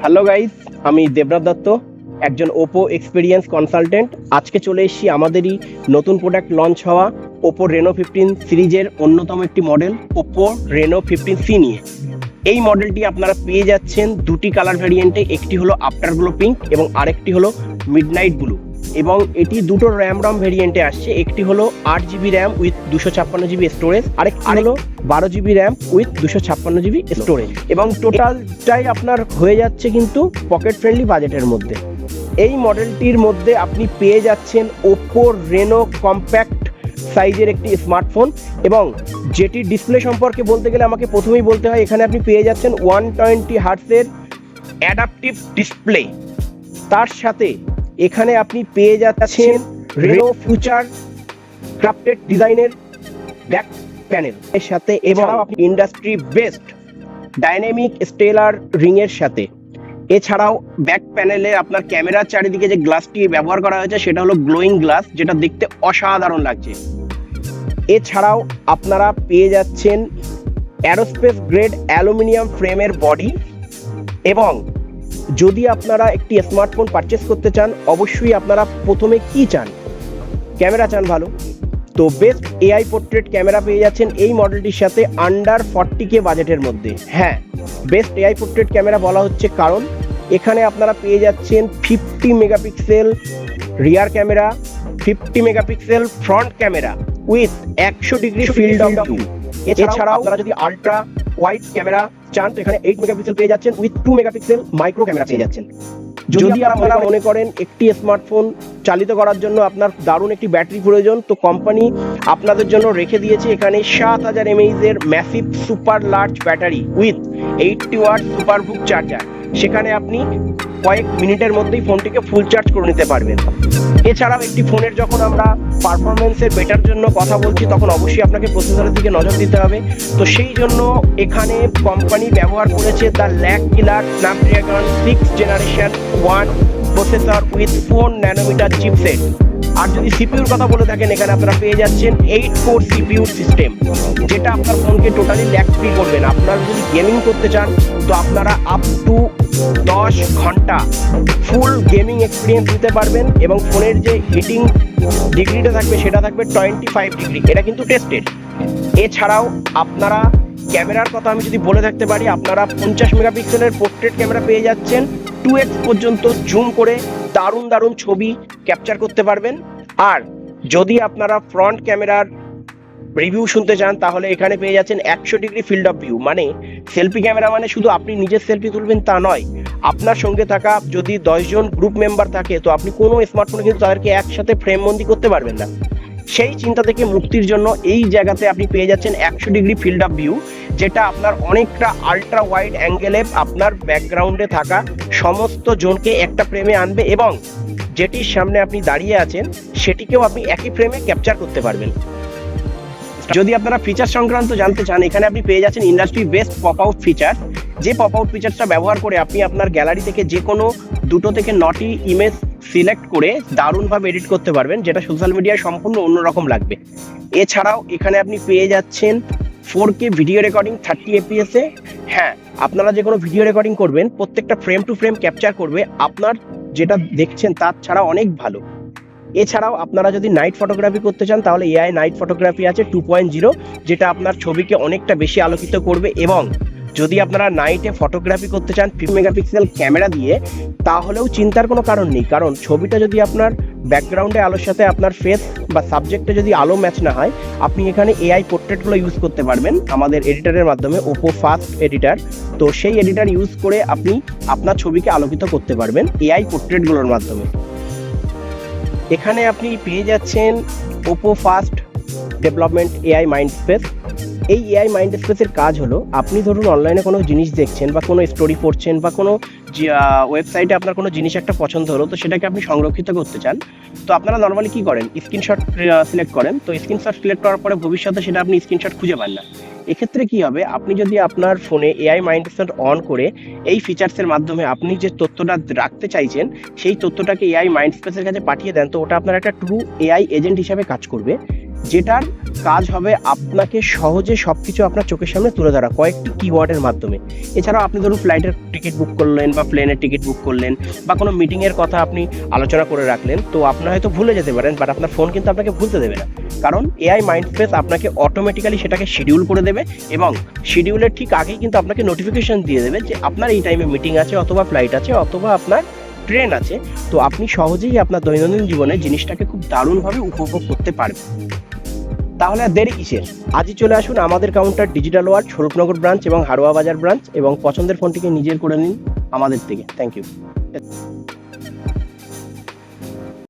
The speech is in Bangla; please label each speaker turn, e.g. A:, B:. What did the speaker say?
A: হ্যালো গাইস, আমি দেবনাথ দত্ত, একজন ওপো এক্সপিরিয়েন্স কনসালটেন্ট। আজকে চলে এসেছি আমাদেরই নতুন প্রোডাক্ট লঞ্চ হওয়া ওপো রেনো 15 সিরিজের অন্যতম একটি মডেল ওপো রেনো 15C নিয়ে। এই মডেলটি আপনারা পেয়ে যাচ্ছেন দুটি কালার ভ্যারিয়েন্টে, একটি হলো আফটারগ্লো পিঙ্ক এবং আরেকটি হলো মিডনাইট ব্লু। এবং এটি দুটো র্যাম ভ্যারিয়েন্টে আসছে, একটি হলো 8GB RAM with 256GB storage, আরেকটি হলো 12GB RAM with 256GB storage. এবং টোটালটাই আপনার হয়ে যাচ্ছে কিন্তু পকেট ফ্রেন্ডলি বাজেটের মধ্যে। এই মডেলটির মধ্যে আপনি পেয়ে যাচ্ছেন ওপো রেনো কম্প্যাক্ট সাইজের একটি স্মার্টফোন, এবং যেটি ডিসপ্লে সম্পর্কে বলতে গেলে আমাকে প্রথমেই বলতে হয়, এখানে আপনি পেয়ে যাচ্ছেন 120 হার্টজের অ্যাডাপটিভ ডিসপ্লে। তার সাথে এখানে আপনি পেয়ে যাচ্ছেন রেনো ফিউচার ক্রাফটেড ডিজাইনের ব্যাক প্যানেল এর সাথে, এবং industry best dynamic stellar ring এর সাথে। এছাড়াও ব্যাক প্যানেলে আপনার ক্যামেরার চারিদিকে যে গ্লাসটি ব্যবহার করা হয়েছে সেটা হলো গ্লোয়িং গ্লাস, যেটা দেখতে অসাধারণ লাগছে। এছাড়াও আপনারা পেয়ে যাচ্ছেন অ্যারোস্পেস গ্রেড অ্যালুমিনিয়াম ফ্রেমের বডি। এবং যদি আপনারা একটি স্মার্টফোন পারচেস করতে চান, অবশ্যই আপনারা প্রথমে কি চান? ক্যামেরা চান ভালো, তো বেস্ট এআই পোর্ট্রেট ক্যামেরা পেয়ে যাচ্ছেন এই মডেলটির সাথে আন্ডার 40K বাজেটের মধ্যে। হ্যাঁ, বেস্ট এআই পোর্ট্রেট ক্যামেরা বলা হচ্ছে কারণ এখানে আপনারা পেয়ে যাচ্ছেন 50 megapixel rear camera, 50 megapixel front camera with 100 degree field of view. এছাড়াও আপনারা যদি আলট্রা ওয়াইড ক্যামেরা চান তো এখানে 8 মেগাপিক্সেল পেয়ে যাচ্ছেন উইথ 2 মেগাপিক্সেল মাইক্রো ক্যামেরা পেয়ে যাচ্ছেন। যদি আপনারা মনে করেন একটি স্মার্টফোন চালিত করার জন্য আপনার দারুণ একটি ব্যাটারি প্রয়োজন, তো কোম্পানি আপনাদের জন্য রেখে দিয়েছে এখানে 7000 mAh এর massive super large battery with 80 watt সুপারবুক চার্জার। সেখানে আপনি কয়েক মিনিটের মধ্যেই ফোনটিকে ফুল চার্জ করে নিতে পারবেন। এছাড়াও একটি ফোনের যখন আমরা পারফরমেন্সের বেটার জন্য কথা বলছি, তখন অবশ্যই আপনাকে প্রসেসরের দিকে নজর দিতে হবে। তো সেই জন্য এখানে কোম্পানি ব্যবহার করেছে the lag killer Snapdragon 6th generation 1 processor with 4 nanometer chipset. আর যদি সিপিইউর কথা বলে থাকেন, এখানে আপনারা পেয়ে যাচ্ছেন 8 কোর সিপিইউ সিস্টেম, যেটা আপনার ফোনকে টোটালি ল্যাগ ফ্রি করবেন। আপনারা যদি গেমিং করতে চান তো আপনারা আপ টু 10 ঘন্টা ফুল গেমিং এক্সপিরিয়েন্স দিতে পারবেন, এবং ফোনের যে হিটিং ডিগ্রিটা থাকবে সেটা থাকবে 25 ডিগ্রি। এটা কিন্তু টেস্টেড। এছাড়াও আপনারা ক্যামেরার কথা আমি যদি বলে থাকতে পারি, আপনারা 50 মেগাপিক্সেলের পোর্ট্রেট ক্যামেরা পেয়ে যাচ্ছেন, 2x পর্যন্ত জুম করে দারুণ ছবি ক্যাপচার করতে পারবেন। আর যদি আপনারা ফ্রন্ট ক্যামেরার রিভিউ শুনতে চান তাহলে এখানে পেয়ে যাচ্ছেন 100 ডিগ্রি ফিল্ড অফ ভিউ। মানে সেলফি ক্যামেরা মানে শুধু আপনি নিজের সেলফি তুলবেন তা নয়, আপনার সঙ্গে থাকা যদি 10 জন গ্রুপ মেম্বার থাকে তো আপনি কোনো স্মার্টফোনে কিন্তু তাদেরকে একসাথে ফ্রেম বন্দি করতে পারবেন না। সেই চিন্তা থেকে মুক্তির জন্য এই জায়গাতে আপনি পেয়ে যাচ্ছেন 100 ডিগ্রি ফিল্ড অফ ভিউ, যেটা আপনার অনেকটা আল্ট্রা ওয়াইড অ্যাঙ্গেলে আপনার ব্যাকগ্রাউন্ডে থাকা সমস্ত জনকে একটা ফ্রেমে আনবে, এবং যেটির সামনে আপনি দাঁড়িয়ে আছেন সেটিকেও আপনি একই ফ্রেমে ক্যাপচার করতে পারবেন। যদি আপনারা ফিচার সংক্রান্ত জানতে চান, এখানে আপনি পেয়ে যাচ্ছেন industry best pop out feature. যে পপ আউট ফিচারটা ব্যবহার করে আপনি আপনার গ্যালারি থেকে যে কোনো 2 থেকে 9টি ইমেজ সিলেক্ট করে দারুণভাবে এডিট করতে পারবেন, যেটা সোশ্যাল মিডিয়ায় সম্পূর্ণ অন্যরকম লাগবে। এছাড়াও এখানে আপনি পেয়ে যাচ্ছেন 4K ভিডিও রেকর্ডিং 30 fps এ। হ্যাঁ, আপনারা যে কোনো ভিডিও রেকর্ডিং করবেন প্রত্যেকটা ফ্রেম টু ফ্রেম ক্যাপচার করবে, আপনার যেটা দেখছেন তার ছাড়া অনেক ভালো। এছাড়াও আপনারা যদি নাইট ফটোগ্রাফি করতে চান তাহলে এআই নাইট ফটোগ্রাফি আছে 2.0, যেটা আপনার ছবিকে অনেকটা বেশি আলোকিত করবে। এবং যদি আপনারা নাইটে ফটোগ্রাফি করতে চান 50 মেগাপিক্সেল ক্যামেরা দিয়ে, তাহলেও চিন্তার কোনো কারণ নেই, কারণ ছবিটা যদি আপনার ব্যাকগ্রাউন্ডে আলোর সাথে আপনার ফেস বা সাবজেক্টে যদি আলো ম্যাচ না হয়, আপনি এখানে এআই পোর্ট্রেটগুলো ইউজ করতে পারবেন আমাদের এডিটরের মাধ্যমে, ওপো ফাস্ট এডিটর। তো সেই এডিটর ইউজ করে আপনি আপনার ছবিকে আলোকিত করতে পারবেন এআই পোর্ট্রেটগুলোর মাধ্যমে। এখানে আপনি পেয়ে যাচ্ছেন Oppo fast development AI mind space. এই এআই মাইন্ড স্পেসের কাজ হলো, আপনি ধরুন অনলাইনে কোনো জিনিস দেখছেন বা কোনো স্টোরি পড়ছেন বা কোনো ওয়েবসাইটে আপনার কোনো জিনিস একটা পছন্দ হলো, তো সেটাকে আপনি সংরক্ষিত করতে চান। তো আপনারা নর্মালি কি করেন, স্ক্রিনশট সিলেক্ট করেন। তো স্ক্রিনশট সিলেক্ট করার পরে ভবিষ্যতে সেটা আপনি স্ক্রিনশট খুঁজে পান না। এক্ষেত্রে কি হবে, আপনি যদি আপনার ফোনে এআই মাইন্ড স্পেস অন করে এই ফিচার্সের মাধ্যমে আপনি যে তথ্যটা রাখতে চাইছেন সেই তথ্যটাকে এআই মাইন্ড স্পেসের কাছে পাঠিয়ে দেন, তো ওটা আপনার একটা ট্রু এআই এজেন্ট হিসাবে কাজ করবে। যেটার কাজ হবে আপনাকে সহজে সব কিছু আপনার চোখের সামনে তুলে ধরা কয়েকটি কিওয়ার্ডের মাধ্যমে। এছাড়াও আপনি ধরুন ফ্লাইটের টিকিট বুক করলেন বা প্লেনের টিকিট বুক করলেন বা কোনো মিটিংয়ের কথা আপনি আলোচনা করে রাখলেন, তো আপনার হয়তো ভুলে যেতে পারেন, বাট আপনার ফোন কিন্তু আপনাকে ভুলতে দেবে না, কারণ এআই মাইন্ডস্পেস আপনাকে অটোমেটিক্যালি সেটাকে শিডিউল করে দেবে এবং শিডিউলের ঠিক আগেই কিন্তু আপনাকে নোটিফিকেশন দিয়ে দেবে যে আপনার এই টাইমে মিটিং আছে অথবা ফ্লাইট আছে অথবা আপনার ট্রেন আছে। তো আপনি সহজেই আপনার দৈনন্দিন জীবনে জিনিসটাকে খুব দারুণভাবে উপভোগ করতে পারবেন। তাহলে আর দেরি কিসের, আজই চলে আসুন আমাদের counter digital world Swarupnagar branch এবং হাড়োয়া বাজার ব্রাঞ্চ এবং পছন্দের ফোনটিকে নিজের করে নিন আমাদের থেকে। Thank you.